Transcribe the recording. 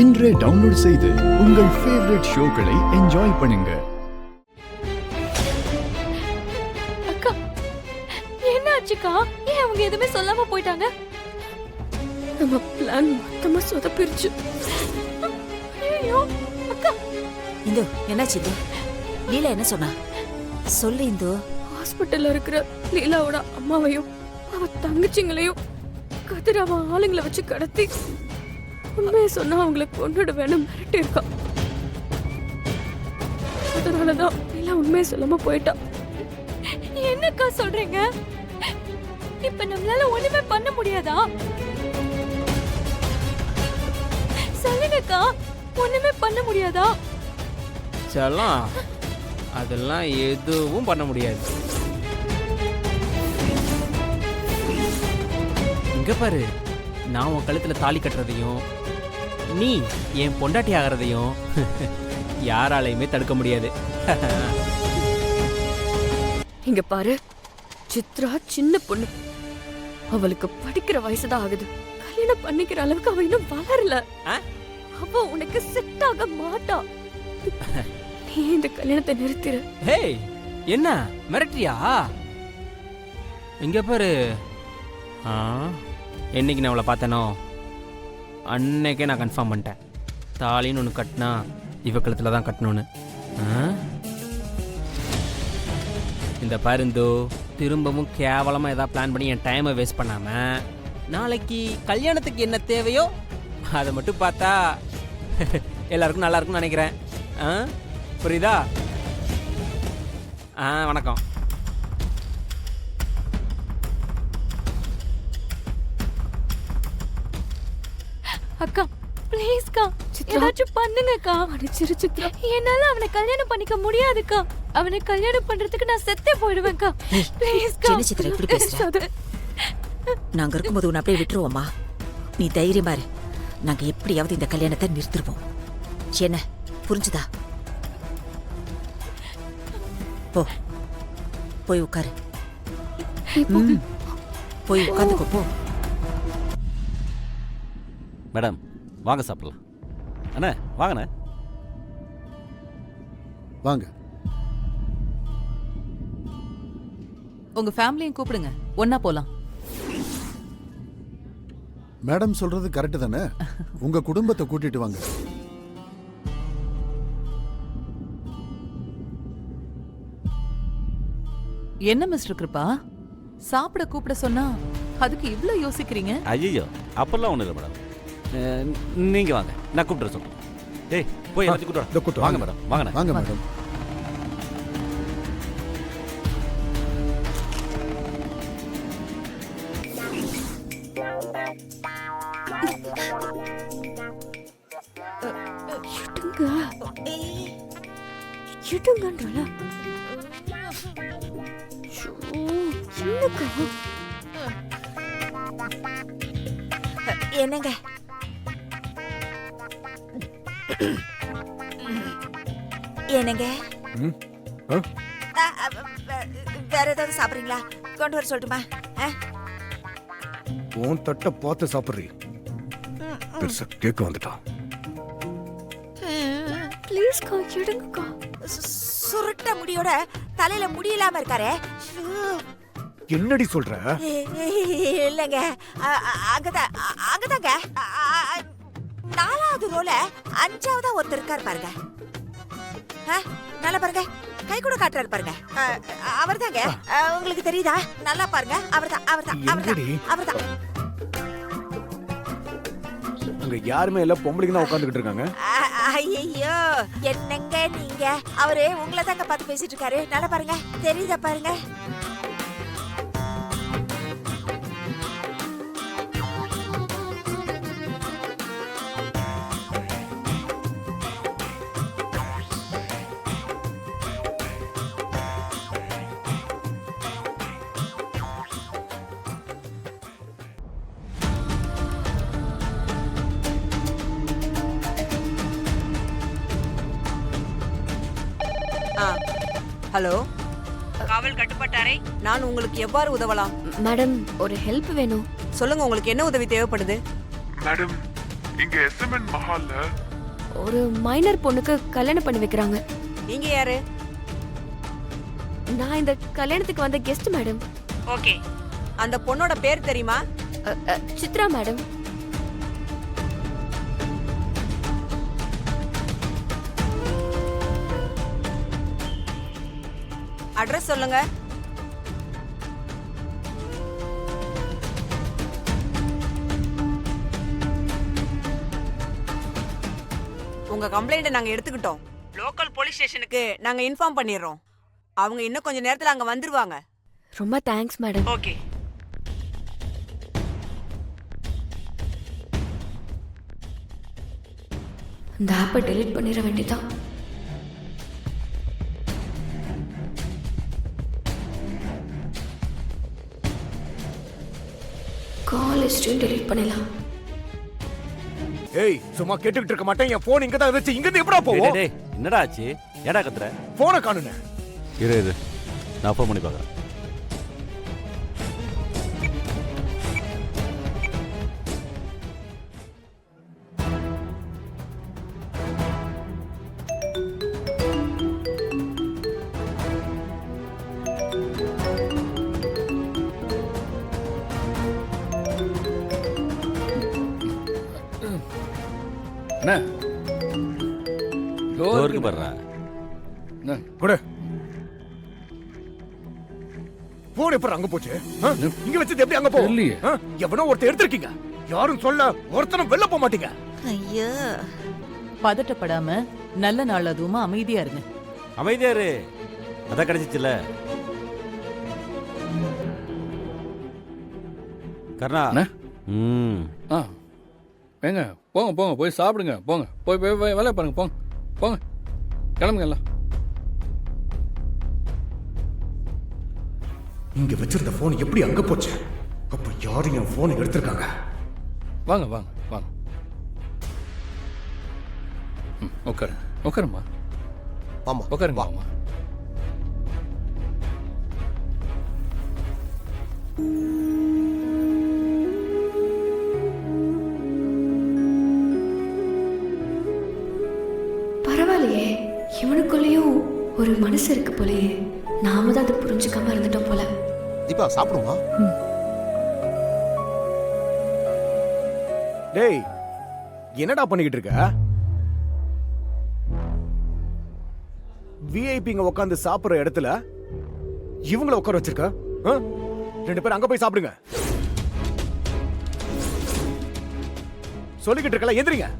இன்றே டவுன்லோட் செய்து உங்கள் ஃபேவரட் ஷோக்களை என்ஜாய் பண்ணுங்க. அக்கா என்ன ஆச்சுக்கா? ஏன் அவங்க எதுவுமே சொல்லாம போயிட்டாங்க? நம்ம பிளான் மொத்தமா சொதப்பிருச்சு. ஐயோ அக்கா, இந்து என்னாச்சு? இது லீலா என்ன சொன்னா சொல்லு இந்து. ஹாஸ்பிட்டல்ல இருக்கிற லீலாவோட அம்மாவையும் அவ தங்கச்சிங்களையும் கதிர் அவன் ஆளுங்களை வச்சு கடத்தி உண்மையை சொன்னா அவங்களை கொண்டுடுவேன்னு மிரட்டி இருக்கா. அதனாலதான் லீலா உண்மையை சொல்லாம போயிட்டா. என்னக்கா சொல்றீங்க? இப்ப நம்மளால ஒண்ணுமே பண்ண முடியாதா? சொல்லுங்கக்கா, ஒண்ணுமே பண்ண முடியாதா? செல்லம், அதெல்லாம் எதுவும் பண்ண முடியாது. இங்க பாரு, நான் உன் கழுத்துல தாலி கட்டுறதையும் நீ என் பொண்டாட்டி ஆகிறதையும் யாராலையுமே தடுக்க முடியாது. இங்க பாரு, சித்ரா சின்ன பொண்ணு, அவளுக்கு படிக்கிற வயசுதான் ஆகுது. கல்யாணம் பண்ணிக்கிற அளவுக்கு அவ இன்னும் வளரல. அவ உனக்கு செட் ஆக மாட்டா. நீ இந்த கல்யாணத்தை நிறுத்திரு. ஹேய், என்ன மிரட்டியா? இங்க பாரு, என்னைக்கு நான் அவளை பார்த்தனோ அன்னைக்கே நான் கன்ஃபார்ம் பண்ணிட்டேன். தாலின்னு ஒன்று கட்டினா இவ கழுத்துல தான் கட்டணும்னு. இந்த பருந்து திரும்பவும் கேவலமாக ஏதாவது பிளான் பண்ணி என் டைமை வேஸ்ட் பண்ணாமல் நாளைக்கு கல்யாணத்துக்கு என்ன தேவையோ அதை மட்டும் பார்த்தா எல்லாருக்கும் நல்லா இருக்கும்னு நினைக்கிறேன். புரியுதா? வணக்கம். அக்கா ப்ளீஸ்க்கா, ஏதாச்சும் பண்ணுங்கக்கா. அடிச்சிரு சித்ரா. என்னால அவனை கல்யாணம் பண்ணிக்க முடியாதுக்கா. அவனை கல்யாணம் பண்றதுக்கு நான் செத்தே போயிடுவேன்க்கா. ப்ளீஸ்க்கா. சின்ன சித்ரா இப்படி பேசுற? நாங்க இருக்கும்போது உன்னை அப்படியே விட்டுருவோமா? நீ தைரியமா இரு. நாங்க எப்படியாவது இந்த கல்யாணத்தை நிறுத்திடுவோம். என்ன புரிஞ்சுதா? போ, போய் உட்காரு. போய் உட்காந்துக்கோ, போ. மேடம் வாங்க சாப்பிடலாம். அண்ணே வாங்கண்ணே. வாங்க. உங்க ஃபேமிலியும் கூப்பிடுங்க, ஒன்னா போலாம். மேடம் சொல்றது கரெக்ட் தானே? உங்க குடும்பத்தை கூட்டிட்டு வாங்க. என்ன மிஸ்டர் கிருபா, சாப்பிட கூப்பிட சொன்னா அதுக்கு இவ்ளோ யோசிக்கிறீங்க? ஐயோ அப்பெல்லாம் ஒன்றும் இல்லை மேடம். நீங்க வாங்க, நான் கூப்பிட்டு சொல்றேன். ஏய் போய் எல்லாத்தையும் கூப்பிட்டு வாங்க மேடம். வாங்கண்ணே. வாங்க மேடம். இடுங்கன்றல. என்னங்க என்னங்க வேற ஏதாவது சாப்பிடுறீங்களா? கொண்டு வர சொல்லட்டுமா? உன் தட்டை பார்த்து சாப்பிடுறீ. பெருசா கேட்க வந்துட்டான். ப்ளீஸ்க்கா, எடுங்கக்கா. சுருட்ட முடியோட தலையில முடியலாம இருக்காரே. என்னடி சொல்ற? இல்லங்க, அங்கதாங்க 4வது ரோல 5ஆவதா ஒருத்தர் இருக்கார் பாருங்க. நல்லா பாருங்க, கை கூட காட்டுறாரு பாருங்க. அவர்தாங்க. உங்களுக்கு தெரியுதா? நல்லா பாருங்க, அவர்தான் அவர்தான் அவர்தான் அவர்தான். அங்க யாருமே இல்ல, பொம்பளைங்க தான் உட்கார்ந்துகிட்டு இருக்காங்க. ஐயோ என்னங்க நீங்க? அவரு உங்களை தாங்க பார்த்து பேசிட்டு இருக்காரு. நல்லா பாருங்க, தெரியுதா பாருங்க. ஹலோ, காவல் கட்டுப்பாட்டாரை, நான் உங்களுக்கு எவ்வாறு உதவலாம்? மேடம், ஒரு ஹெல்ப் வேணும். சொல்லுங்க, உங்களுக்கு என்ன உதவி தேவைப்படுது? மேடம், இங்க எஸ்எம்என் மஹால்ல ஒரு மைனர் பொண்ணுக்கு கல்யாணம் பண்ணி வைக்கிறாங்க. நீங்க யாரு? நான் இந்த கல்யாணத்துக்கு வந்த கெஸ்ட் மேடம். ஓகே. அந்த பொண்ணோட பேர் தெரியுமா? சித்ரா மேடம். அட்ரஸ் சொல்லுங்க. உங்க கம்ப்ளைண்ட்டை நாங்க எடுத்துக்கிட்டோம். லோக்கல் போலீஸ் ஸ்டேஷனுக்கு நாங்க இன்ஃபார்ம் பண்ணிடுறோம். அவங்க இன்னும் கொஞ்ச நேரத்துல அங்க வந்துருவாங்க. ரொம்ப தேங்க்ஸ் மேடம். ஓகே. இந்த ஆப்பை டெலீட் பண்ணிட வேண்டியதான். கால் ஹிஸ்டரியும் டெலீட் பண்ணலாம். ஏய் சும்மா கேட்டுக்கிட்டு இருக்க மாட்டேன். என் போன் இங்க தான் இருந்துச்சு. இங்க இருந்து எப்படா போவோம்? டேய் என்னடா ஆச்சு? ஏடா கத்துற? போனை காணுனே. இரு நான் ஃபோன் பண்ணி பார்க்கறேன். அண்ணா டோருக்கு பர்றா. கொடு. போன் எப்ப அங்க போச்சு? இங்க வச்சது எப்படி அங்க போகும்? எவனோ ஒருத்தர் எடுத்திருக்கீங்க. யாரும் சொல்ல ஒருத்தனும் வெளில போக மாட்டீங்க. ஐயோ, பதட்டப்படாம நல்ல நாள் அதுவுமா அமைதியா இருங்க. அமைதியா இரு. அதான் கிடைச்சிச்சுல. கர்ணா. ஏங்க போங்க போங்க போய் சாப்பிடுங்க. போங்க போய் போய் போய் வேலையை பாருங்க. போங்க போங்க கிளம்புங்க எல்லாம். இங்க வச்சிருந்த போன் எப்படி அங்க போச்சு? அப்ப யாரும் என் போனை எடுத்திருக்காங்க. வாங்க வாங்க வாங்க. உட்காருங்க உட்காருமா. ஆமா உட்காருங்க ஆமா. பரவாயில்லையே, இவனுக்குள்ளேயும் ஒரு மனசு இருக்கு போலயே. நாம தான் அதை புரிஞ்சுக்காம இருந்துட்டோம் போல. தீபா சாப்பிடுமா? டேய் என்னடா பண்ணிக்கிட்டு இருக்க? விஐபிங்க உட்காந்து சாப்பிடுற இடத்துல இவங்கள உட்கார வச்சிருக்க. 2 பேரும் அங்க போய் சாப்பிடுங்க. சொல்லிக்கிட்டு இருக்கல, எந்திரிங்க.